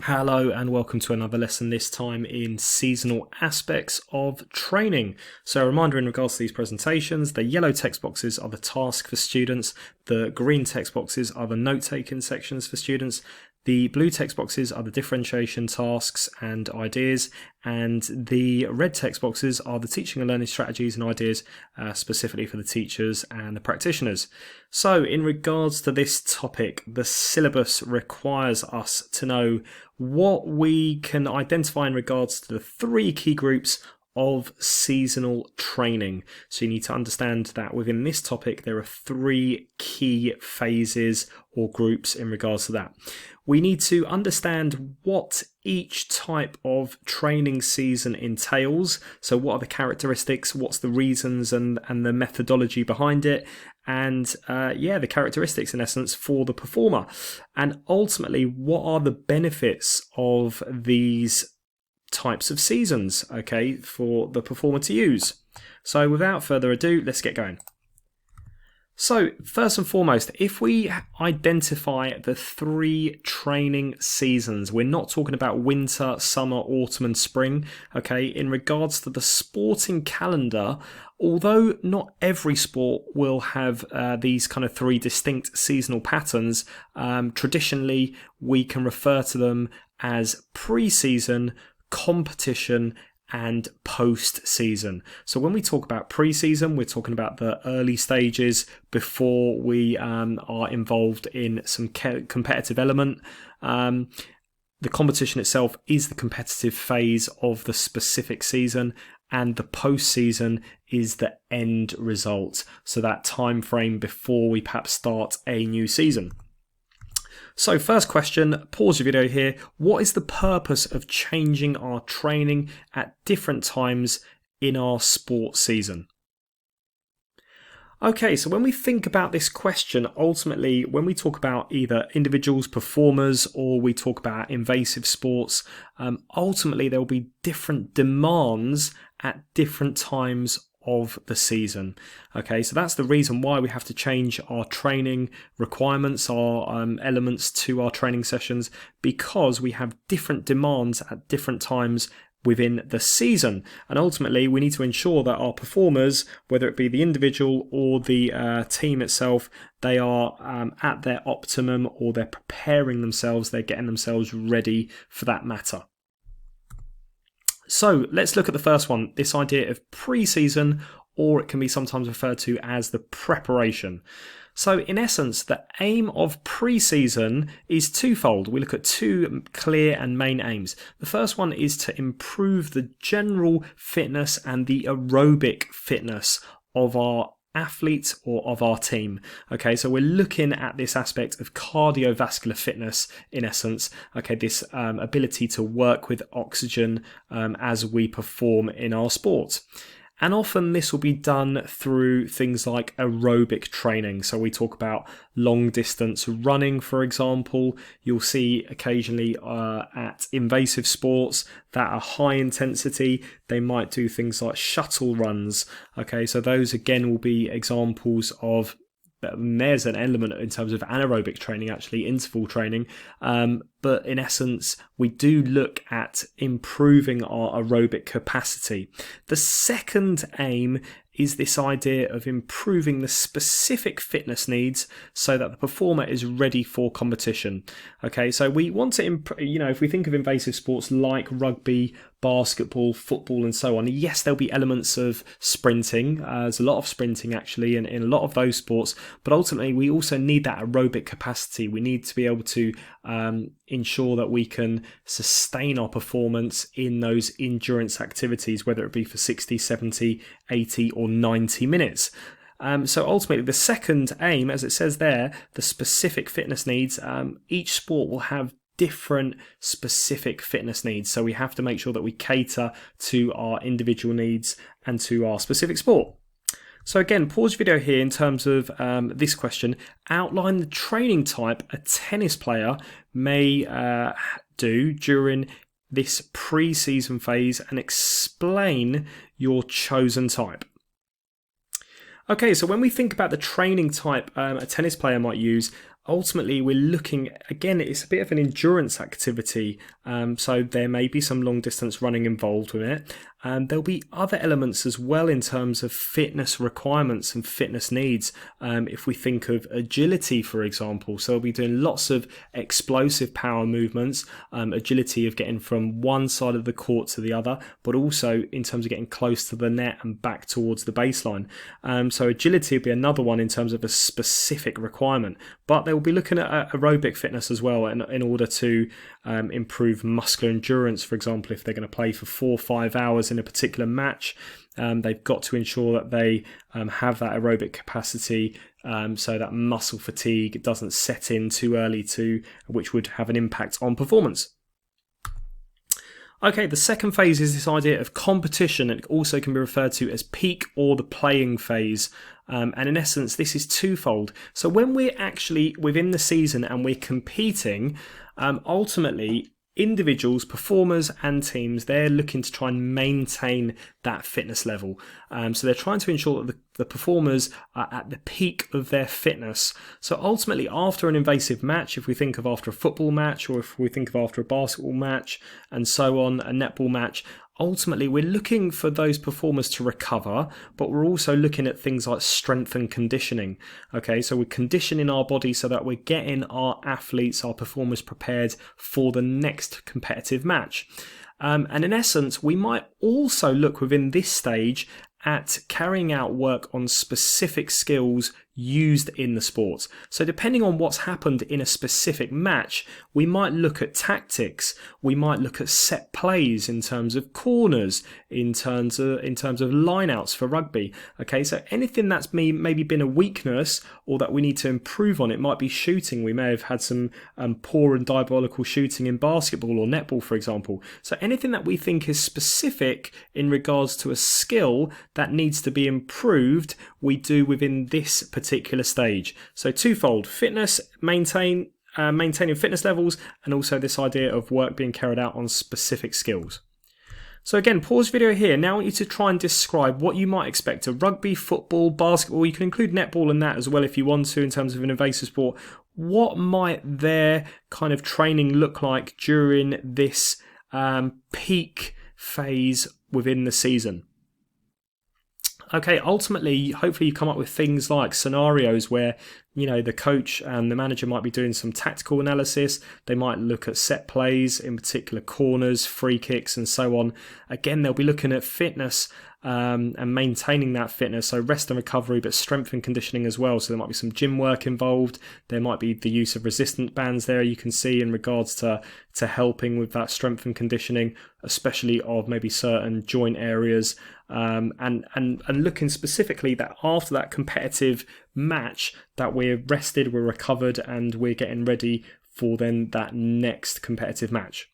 Hello and welcome to another lesson, this time in seasonal aspects of training. So a reminder in regards to these presentations, the yellow text boxes are the task for students, the green text boxes are the note-taking sections for students, the blue text boxes are the differentiation tasks and ideas, and the red text boxes are the teaching and learning strategies and ideas specifically for the teachers and the practitioners. So in regards to this topic, the syllabus requires us to know what we can identify in regards to the three key groups of seasonal training. So you need to understand that within this topic there are three key phases or groups in regards to that. We need to understand what each type of training season entails. So what are the characteristics, what's the reasons and the methodology behind it, and the characteristics in essence for the performer. And ultimately, what are the benefits of these types of seasons, okay, for the performer to use. So without further ado, let's get going. So first and foremost, if we identify the three training seasons, we're not talking about winter, summer, autumn and spring, okay? In regards to the sporting calendar, although not every sport will have these kind of three distinct seasonal patterns, traditionally we can refer to them as pre-season, competition and post-season. So when we talk about pre-season, we're talking about the early stages before we are involved in some competitive element. The competition itself is the competitive phase of the specific season, and the post-season is the end result. So that time frame before we perhaps start a new season. So first question, pause your video here. What is the purpose of changing our training at different times in our sport season? Okay, so when we think about this question, ultimately, when we talk about either individuals, performers, or we talk about invasive sports, ultimately there will be different demands at different times of the season. Okay, so that's the reason why we have to change our training requirements, our elements to our training sessions, because we have different demands at different times within the season. And ultimately we need to ensure that our performers, whether it be the individual or the team itself, they are at their optimum, or they're preparing themselves, they're getting themselves ready for that matter. So let's look at the first one, this idea of pre-season, or it can be sometimes referred to as the preparation. So in essence, the aim of pre-season is twofold. We look at two clear and main aims. The first one is to improve the general fitness and the aerobic fitness of our athletes or of our team. Okay, so we're looking at this aspect of cardiovascular fitness in essence. Okay, this ability to work with oxygen as we perform in our sport. And often this will be done through things like aerobic training. So we talk about long distance running, for example. You'll see occasionally at invasive sports that are high intensity, they might do things like shuttle runs. Okay, so those again will be examples of, there's an element in terms of anaerobic training, actually interval training, but in essence we do look at improving our aerobic capacity. The second aim is this idea of improving the specific fitness needs so that the performer is ready for competition. Okay, so we want to, if we think of invasive sports like rugby, basketball, football and so on, yes, there'll be elements of sprinting. There's a lot of sprinting actually in a lot of those sports, but ultimately we also need that aerobic capacity. We need to be able to ensure that we can sustain our performance in those endurance activities, whether it be for 60, 70, 80 or 90 minutes. So ultimately the second aim, as it says there, the specific fitness needs, each sport will have different specific fitness needs. So we have to make sure that we cater to our individual needs and to our specific sport. So again, pause your video here in terms of this question. Outline the training type a tennis player may do during this pre-season phase and explain your chosen type. Okay, so when we think about the training type a tennis player might use, ultimately we're looking, again, it's a bit of an endurance activity, so there may be some long distance running involved with it. There'll be other elements as well in terms of fitness requirements and fitness needs. If we think of agility, for example, so we'll be doing lots of explosive power movements, agility of getting from one side of the court to the other, but also in terms of getting close to the net and back towards the baseline. So agility would be another one in terms of a specific requirement, but they will be looking at aerobic fitness as well in order to improve muscular endurance. For example, if they're going to play for 4 or 5 hours in a particular match, they've got to ensure that they have that aerobic capacity, so that muscle fatigue doesn't set in too early, which would have an impact on performance. Okay, the second phase is this idea of competition. It also can be referred to as peak or the playing phase. And in essence, this is twofold. So when we're actually within the season and we're competing, ultimately, individuals, performers and teams, they're looking to try and maintain that fitness level. So they're trying to ensure that the performers are at the peak of their fitness. So ultimately, after an invasive match, if we think of after a football match, or if we think of after a basketball match and so on, a netball match, ultimately we're looking for those performers to recover, but we're also looking at things like strength and conditioning. Okay, so we're conditioning our body so that we're getting our athletes, our performers prepared for the next competitive match. And in essence, we might also look within this stage at carrying out work on specific skills used in the sport. So depending on what's happened in a specific match, we might look at tactics, we might look at set plays in terms of corners, in terms of lineouts for rugby. Okay, so anything that's maybe been a weakness or that we need to improve on, it might be shooting. We may have had some poor and diabolical shooting in basketball or netball, for example. So anything that we think is specific in regards to a skill that needs to be improved, we do within this particular stage. So twofold: fitness, maintaining fitness levels, and also this idea of work being carried out on specific skills. So again, pause video here. Now I want you to try and describe what you might expect of rugby, football, basketball. You can include netball in that as well if you want to in terms of an invasive sport. What might their kind of training look like during this peak phase within the season? Okay, ultimately, hopefully you come up with things like scenarios where, the coach and the manager might be doing some tactical analysis. They might look at set plays, in particular corners, free kicks, and so on. Again, they'll be looking at fitness and maintaining that fitness, so rest and recovery, but strength and conditioning as well. So there might be some gym work involved. There might be the use of resistant bands there, you can see, in regards to helping with that strength and conditioning, especially of maybe certain joint areas, and looking specifically that after that competitive match that we're rested, we're recovered, and we're getting ready for then that next competitive match.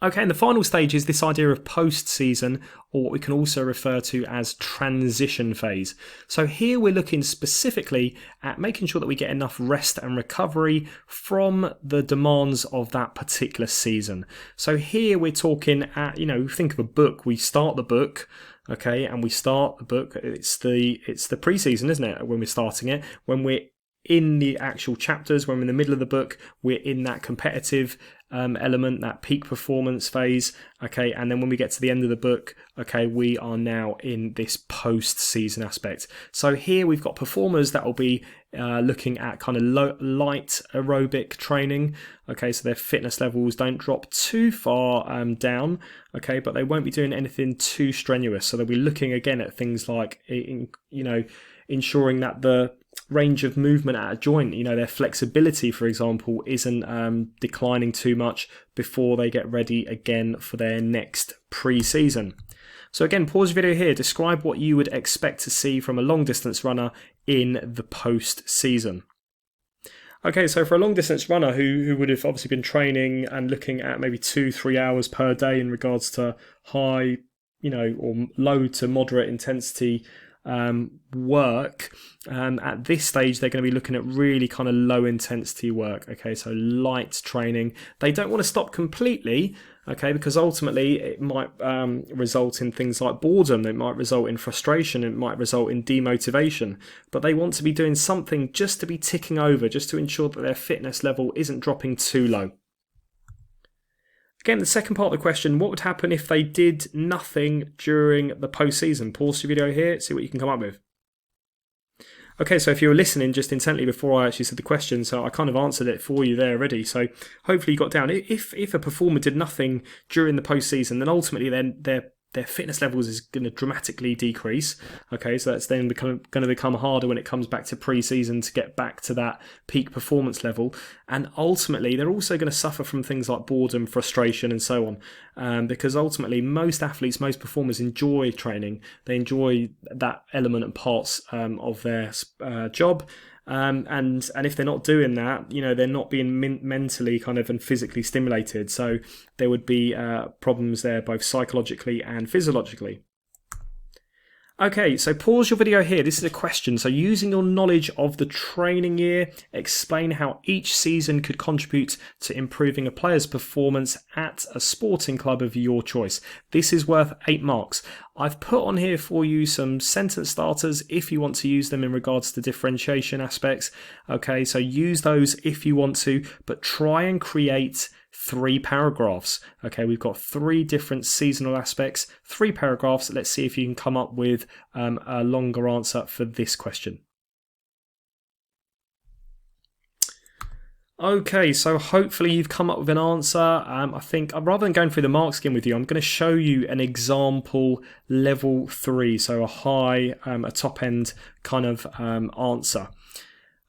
Okay, and the final stage is this idea of post-season, or what we can also refer to as transition phase. So here we're looking specifically at making sure that we get enough rest and recovery from the demands of that particular season. So here we're talking at, think of a book. We start the book, okay, and we start the book. It's the pre-season, isn't it, when we're starting it? When we're in the actual chapters, when we're in the middle of the book, we're in that competitive element, that peak performance phase, okay, and then when we get to the end of the book, okay, we are now in this post-season aspect. So here we've got performers that will be looking at kind of light aerobic training, okay, so their fitness levels don't drop too far down, okay, but they won't be doing anything too strenuous. So they'll be looking again at things like, ensuring that the range of movement at a joint, their flexibility, for example, isn't declining too much before they get ready again for their next pre-season. So again, pause the video here. Describe what you would expect to see from a long distance runner in the post-season. Okay, so for a long distance runner who would have obviously been training and looking at maybe 2-3 hours per day in regards to high, or low to moderate intensity work, at this stage they're going to be looking at really kind of low intensity work, okay, so light training. They don't want to stop completely, Okay, because ultimately it might result in things like boredom, it might result in frustration, it might result in demotivation, but they want to be doing something just to be ticking over, just to ensure that their fitness level isn't dropping too low. Again, the second part of the question, what would happen if they did nothing during the postseason? Pause your video here, see what you can come up with. Okay, so if you were listening just intently before I actually said the question, so I kind of answered it for you there already. So hopefully you got down. If a performer did nothing during the postseason, then ultimately their fitness levels is going to dramatically decrease. Okay, so that's then going to become harder when it comes back to pre-season to get back to that peak performance level. And ultimately, they're also going to suffer from things like boredom, frustration, and so on. Because ultimately, most athletes, most performers enjoy training. They enjoy that element and parts of their job. And if they're not doing that, they're not being mentally kind of and physically stimulated. So there would be problems there both psychologically and physiologically. Okay, so pause your video here. This is a question. So using your knowledge of the training year, explain how each season could contribute to improving a player's performance at a sporting club of your choice. This is worth 8 marks. I've put on here for you some sentence starters if you want to use them in regards to differentiation aspects. Okay, so use those if you want to, but try and create 3 paragraphs. Okay, we've got 3 different seasonal aspects, 3 paragraphs. Let's see if you can come up with a longer answer for this question. Okay, so hopefully you've come up with an answer. I think rather than going through the mark scheme with you, I'm going to show you an example level 3, so a high, a top end kind of answer.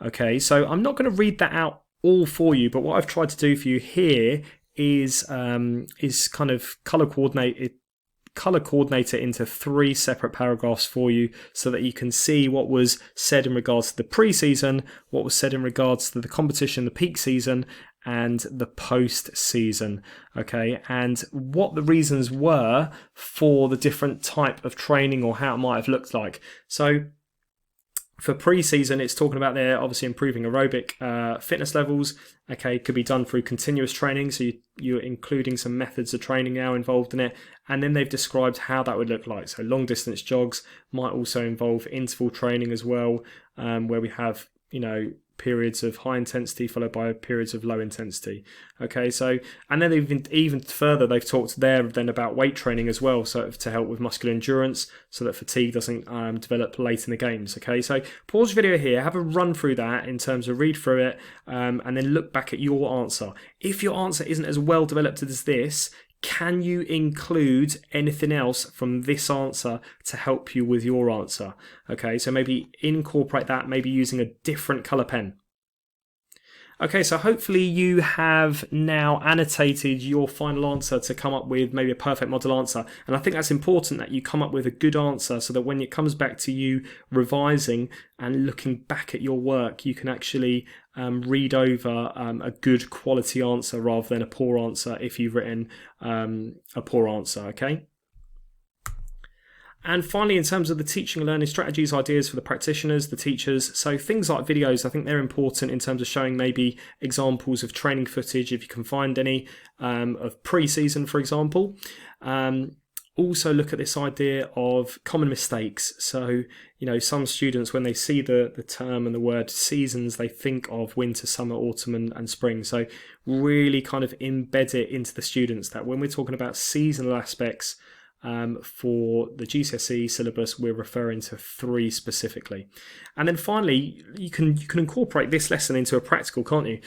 Okay, so I'm not going to read that out all for you, but what I've tried to do for you here is kind of color coordinate it into 3 separate paragraphs for you so that you can see what was said in regards to the pre-season, what was said in regards to the competition, the peak season, and the post-season. Okay, and what the reasons were for the different type of training or how it might have looked like. So for pre-season, it's talking about there obviously improving aerobic fitness levels. Okay, could be done through continuous training, so you're including some methods of training now involved in it, and then they've described how that would look like. So long distance jogs might also involve interval training as well, where we have periods of high intensity followed by periods of low intensity. Okay, so and then even further they've talked there then about weight training as well, so to help with muscular endurance so that fatigue doesn't develop late in the games. Okay, so pause the video here, have a run through that in terms of read through it, and then look back at your answer. If your answer isn't as well developed as this, can you include anything else from this answer to help you with your answer? Okay, so maybe incorporate that, maybe using a different color pen. Okay, so hopefully you have now annotated your final answer to come up with maybe a perfect model answer. And I think that's important that you come up with a good answer so that when it comes back to you revising and looking back at your work, you can actually read over a good quality answer rather than a poor answer if you've written a poor answer, okay? And finally, in terms of the teaching and learning strategies, ideas for the practitioners, the teachers, so things like videos, I think they're important in terms of showing maybe examples of training footage, if you can find any, of pre-season, for example. Also look at this idea of common mistakes. So, some students, when they see the term and the word seasons, they think of winter, summer, autumn, and spring. So really kind of embed it into the students that when we're talking about seasonal aspects, for the GCSE syllabus, we're referring to 3 specifically. And then finally, you can incorporate this lesson into a practical, can't you?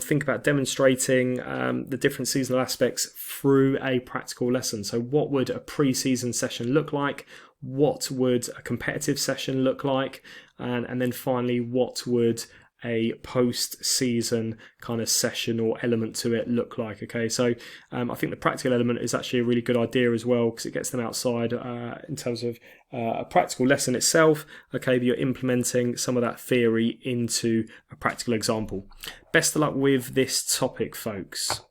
Think about demonstrating the different seasonal aspects through a practical lesson. So what would a pre-season session look like? What would a competitive session look like? And then finally, what would a post-season kind of session or element to it look like? Okay, so I think the practical element is actually a really good idea as well, because it gets them outside in terms of a practical lesson itself. Okay, but you're implementing some of that theory into a practical example. Best of luck with this topic, folks.